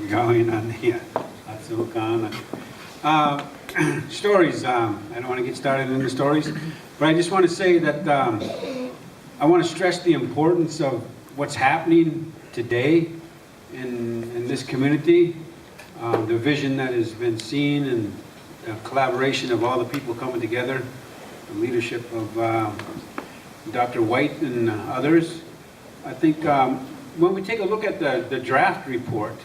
going on the stories. I don't want to get started in the stories, but I just want to say that I want to stress the importance of what's happening today in this community, the vision that has been seen, and the collaboration of all the people coming together, the leadership of Dr. White and others. I think when we take a look at the draft report,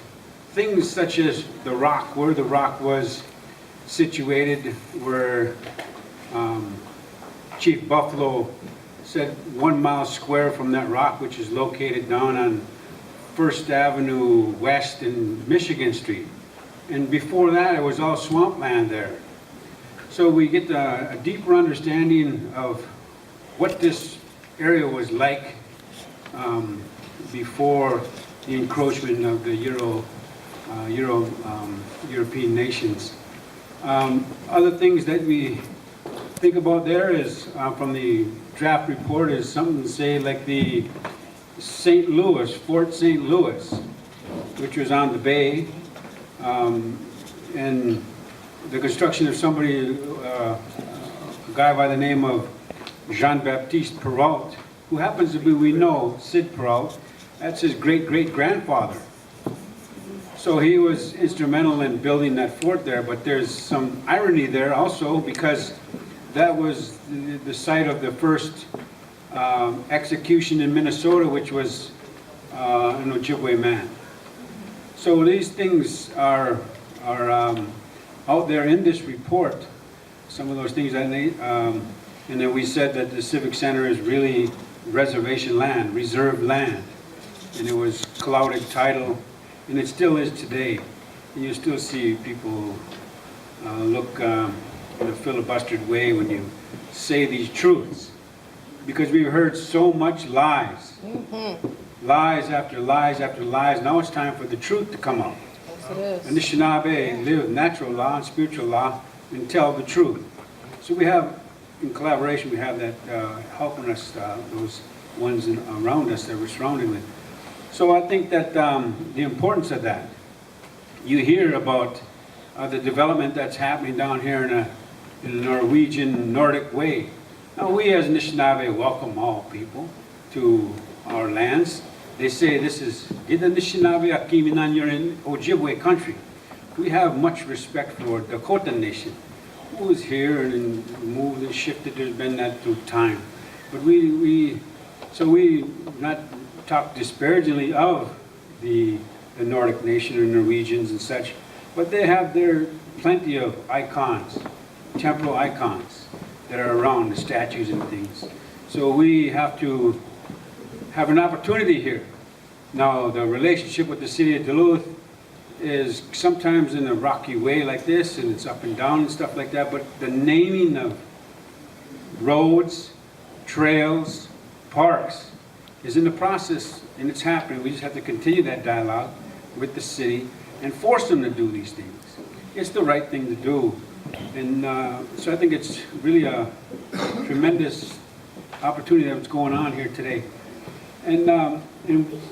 things such as the rock, where the rock was situated, where Chief Buffalo said 1 mile square from that rock, which is located down on First Avenue West and Michigan Street. And before that, it was all swampland there. So we get a deeper understanding of what this area was like before the encroachment of the European nations. Other things that we think about there is, from the draft report, is something to say like the St. Louis, Fort St. Louis, which was on the bay, and the construction of somebody, a guy by the name of Jean-Baptiste Perrault, who happens to be, we know, Sid Perrault. That's his great-great-grandfather. So he was instrumental in building that fort there, but there's some irony there also, because that was the site of the first execution in Minnesota, which was an Ojibwe man. So these things are out there in this report, some of those things that and then we said that the Civic Center is really reservation land, reserved land, and it was clouded title, and it still is today. And you still see people look in a filibustered way when you say these truths, because we've heard so much lies, lies after lies after lies. Now it's time for the truth to come out. Yes, And the Anishinaabe live natural law and spiritual law and tell the truth. So we have, in collaboration, we have that helping us, those ones around us that we're surrounded with. So I think that the importance of that, you hear about the development that's happening down here in a Norwegian, Nordic way. Now we as Anishinaabe welcome all people to our lands. They say this is Anishinaabe Akiminan, you're in Ojibwe country. We have much respect for Dakota Nation, who is here and moved and shifted. There's been that through time. But we not talk disparagingly of the Nordic nation or Norwegians and such, but they have their plenty of icons, temporal icons that are around, the statues and things. So we have to have an opportunity here. Now the relationship with the city of Duluth is sometimes in a rocky way like this, and it's up and down and stuff like that, but the naming of roads, trails, parks is in the process, and it's happening. We just have to continue that dialogue with the city and force them to do these things. It's the right thing to do. And so I think it's really a tremendous opportunity that's going on here today. And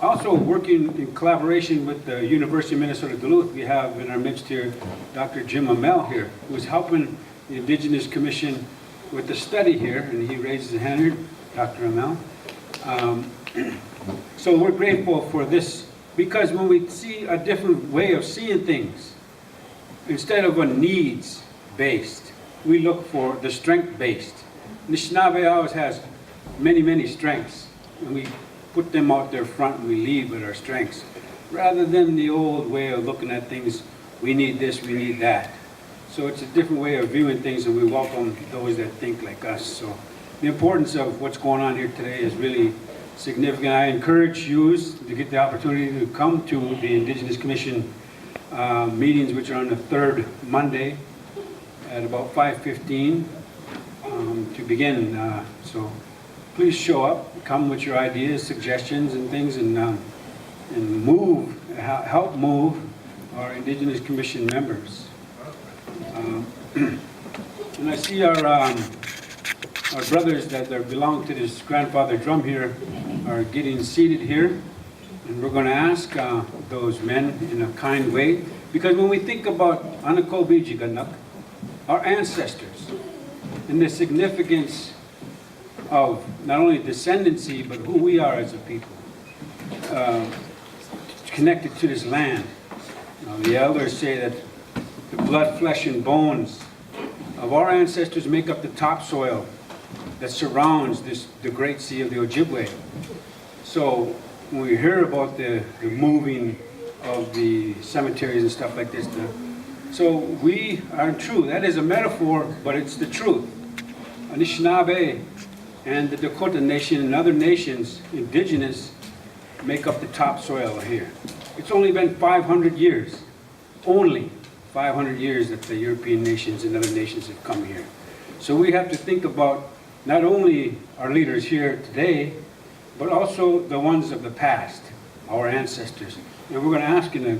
also working in collaboration with the University of Minnesota Duluth, we have in our midst here Dr. Jim Amell here, who's helping the Indigenous Commission with the study here, and he raises a hand here, Dr. Amell. So we're grateful for this, because when we see a different way of seeing things, instead of a needs-based, we look for the strength-based. Anishinaabe always has many, many strengths, and we put them out there front and we lead with our strengths, rather than the old way of looking at things, we need this, we need that. So it's a different way of viewing things, and we welcome those that think like us. So the importance of what's going on here today is really significant. I encourage you to get the opportunity to come to the Indigenous Commission meetings, which are on the third Monday at about 5:15 to begin. So please show up, come with your ideas, suggestions, and things, and help move our Indigenous Commission members. And I see our brothers that belong to this grandfather drum here are getting seated here. And we're going to ask those men in a kind way, because when we think about Anakobijiganak, our ancestors, and the significance of not only descendancy, but who we are as a people, connected to this land. The elders say that the blood, flesh, and bones of our ancestors make up the topsoil that surrounds the great sea of the Ojibwe. So when we hear about the moving of the cemeteries and stuff like this, so we are true. That is a metaphor, but it's the truth. Anishinaabe and the Dakota Nation and other nations, indigenous, make up the topsoil here. It's only been 500 years, only 500 years that the European nations and other nations have come here. So we have to think about not only our leaders here today, but also the ones of the past, our ancestors. And we're going to ask in a